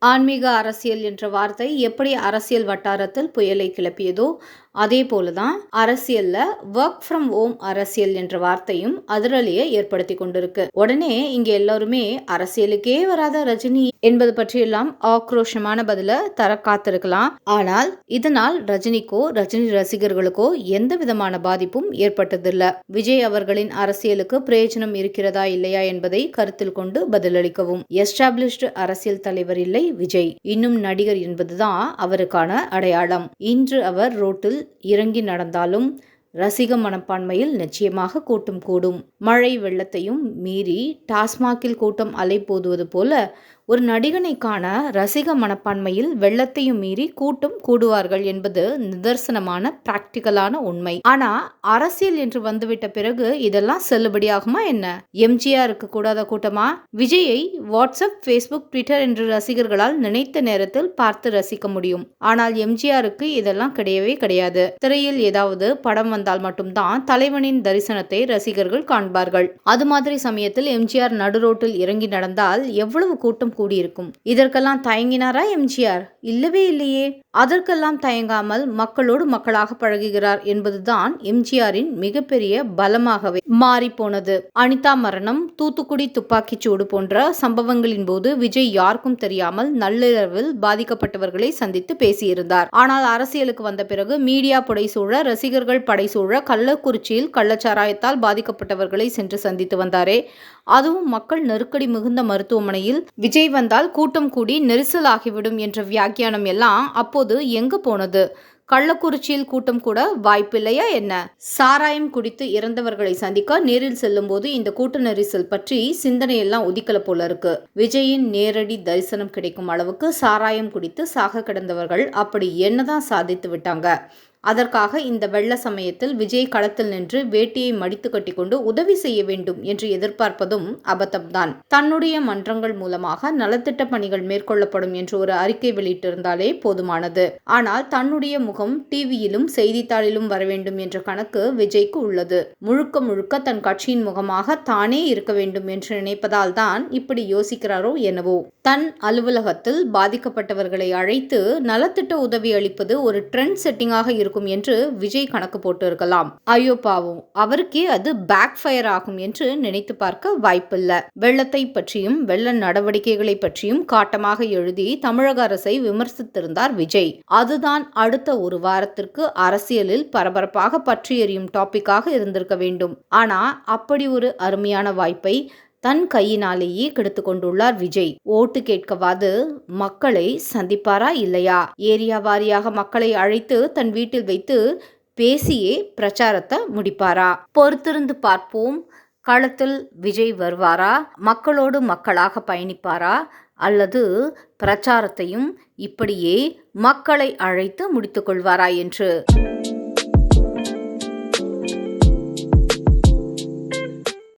ஆன்மீக அரசியல் என்ற வார்த்தை எப்படி அரசியல் வட்டாரத்தில் புயலை கிளப்பியதோ அதே போலதான் அரசியல்ல ஒர்க் ஃப்ரம் ஹோம் அரசியல் என்ற வார்த்தையும் அதிரலியை ஏற்படுத்தி கொண்டிருக்கு. உடனே இங்க எல்லாருமே அரசியலுக்கே வராத ரஜினி என்பது பற்றியெல்லாம் ஆக்ரோஷமான பதில தர காத்திருக்கலாம். ஆனால் இதனால் ரஜினிக்கோ ரஜினி ரசிகர்களுக்கோ எந்த விதமான பாதிப்பும் ஏற்பட்டதில்ல. விஜய் அவர்களின் அரசியலுக்கு பிரயோஜனம் இருக்கிறதா இல்லையா என்பதை கருத்தில் கொண்டு பதிலளிக்கவும். எஸ்டாப்ளிஷ்டு அரசியல் தலைவர் இல்லை விஜய், இன்னும் நடிகர் என்பதுதான் அவருக்கான அடையாளம். இன்று அவர் ரோட்டில் இறங்கி நடந்தாலும் ரசிக மனப்பான்மையில் நிச்சயமாக கூட்டம் கூடும். மழை வெள்ளத்தையும் மீறி டாஸ்மாகில் கூட்டம் அலை போதுவது போல ஒரு நடிகனை காண ரசிக மனப்பான்மையில் வெள்ளத்தையும் மீறி கூட்டம் கூடுவார்கள் என்பது நிதர்சனமான பிராக்டிக்கலான உண்மை. ஆனா அரசியல் என்று வந்துவிட்ட பிறகு இதெல்லாம் செல்லுபடியாகுமா என்ன? எம்ஜிஆருக்கு கூடாத கூட்டமா? விஜயை வாட்ஸ்அப், ஃபேஸ்புக், ட்விட்டர் என்று ரசிகர்களால் நினைத்த நேரத்தில் பார்த்து ரசிக்க முடியும். ஆனால் எம்ஜிஆருக்கு இதெல்லாம் கிடையவே கிடையாது. திரையில் ஏதாவது படம் வந்தால் மட்டும்தான் தலைவனின் தரிசனத்தை ரசிகர்கள் காண்பார்கள். அது மாதிரி சமயத்தில் எம்ஜிஆர் நடுரோட்டில் இறங்கி நடந்தால் எவ்வளவு கூட்டம் கூடியிருக்கும். இதற்கெல்லாம் தயங்கினாரா எம்ஜிஆர்? இல்லவே இல்லையே. அதற்கெல்லாம் தயங்காமல் மக்களோடு மக்களாக பழகுகிறார் என்பதுதான் எம்ஜிஆரின் மிகப்பெரிய பலமாகவே மாறி போனது. அனிதா மரணம், தூத்துக்குடி துப்பாக்கிச் சூடு போன்ற சம்பவங்களின் போது விஜய் யாருக்கும் தெரியாமல் நள்ளிரவில் பாதிக்கப்பட்டவர்களை சந்தித்து பேசியிருந்தார். ஆனால் அரசியலுக்கு வந்த பிறகு மீடியா புடைசூழ, ரசிகர்கள் படைசூழ கள்ளக்குறிச்சியில் கள்ளச்சாராயத்தால் பாதிக்கப்பட்டவர்களை சென்று சந்தித்து வந்தாரே, அதுவும் மக்கள் நெருக்கடி மிகுந்த மருத்துவமனையில். விஜய் வந்தால் கூட்டம் கூடி நெரிசல் ஆகிவிடும் என்ற வியாக்கியானம் எல்லாம் அப்போது எங்க போனது? கள்ளக்குறிச்சியில் கூட்டம் கூட வாய்ப்பில்லையா என்ன? சாராயம் குடித்து இறந்தவர்களை சந்திக்க நேரில் செல்லும் போது இந்த கூட்ட நெரிசல் பற்றி சிந்தனையெல்லாம் உதிக்கல போல இருக்கு. விஜயின் நேரடி தரிசனம் கிடைக்கும் அளவுக்கு சாராயம் குடித்து சாக கிடந்தவர்கள் அப்படி என்னதான் சாதித்து விட்டாங்க? அதற்காக இந்த வெள்ள சமயத்தில் விஜய் களத்தில் நின்று வேட்டியை மடித்து கட்டிக்கொண்டு உதவி செய்ய வேண்டும் என்று எதிர்பார்ப்பதும் அபத்தம்தான். தன்னுடைய மன்றங்கள் மூலமாக நலத்திட்ட பணிகள் மேற்கொள்ளப்படும் என்று ஒரு அறிக்கை வெளியிட்டிருந்தாலே போதுமானது. ஆனால் தன்னுடைய முகம் டிவியிலும் செய்தித்தாளிலும் வர வேண்டும் என்ற கணக்கு விஜய்க்கு உள்ளது. முழுக்க முழுக்க தன் கட்சியின் முகமாக தானே இருக்க வேண்டும் என்று நினைப்பதால் தான் இப்படி யோசிக்கிறாரோ என்னவோ. தன் அலுவலகத்தில் பாதிக்கப்பட்டவர்களை அழைத்து நலத்திட்ட உதவி அளிப்பது ஒரு ட்ரெண்ட் செட்டிங்காக இருக்கும் என்று விஜய் கணக்கு போட்டு இருக்கலாம். ஐயோ பாவம், அவருக்கே அது பேக் ஃபயர் ஆகும் என்று நினைத்து பார்க்க வாய்ப்பில்லை. வெள்ளத்தை பற்றியும் வெள்ள நடவடிக்கைகளை பற்றியும் காட்டமாக எழுதி தமிழக அரசை விமர்சித்திருந்தார் விஜய். அதுதான் அடுத்த ஒரு வாரத்திற்கு அரசியலில் பரபரப்பாக பற்றி எறியும் டாபிக்காக இருந்திருக்க வேண்டும். ஆனா அப்படி ஒரு அருமையான வாய்ப்பை தன் கையினாலேயே கெடுத்து கொண்டுள்ளார் விஜய். ஓட்டு கேட்கவாது மக்களை சந்திப்பாரா இல்லையா? ஏரியா வாரியாக மக்களை அழைத்து தன் வீட்டில் வைத்து பேசியே பிரச்சாரத்தை முடிப்பாரா? பொறுத்திருந்து பார்ப்போம். களத்தில் விஜய் வருவாரா? மக்களோடு மக்களாக பயணிப்பாரா? அல்லது பிரச்சாரத்தையும் இப்படியே மக்களை அழைத்து முடித்துக் கொள்வாரா என்று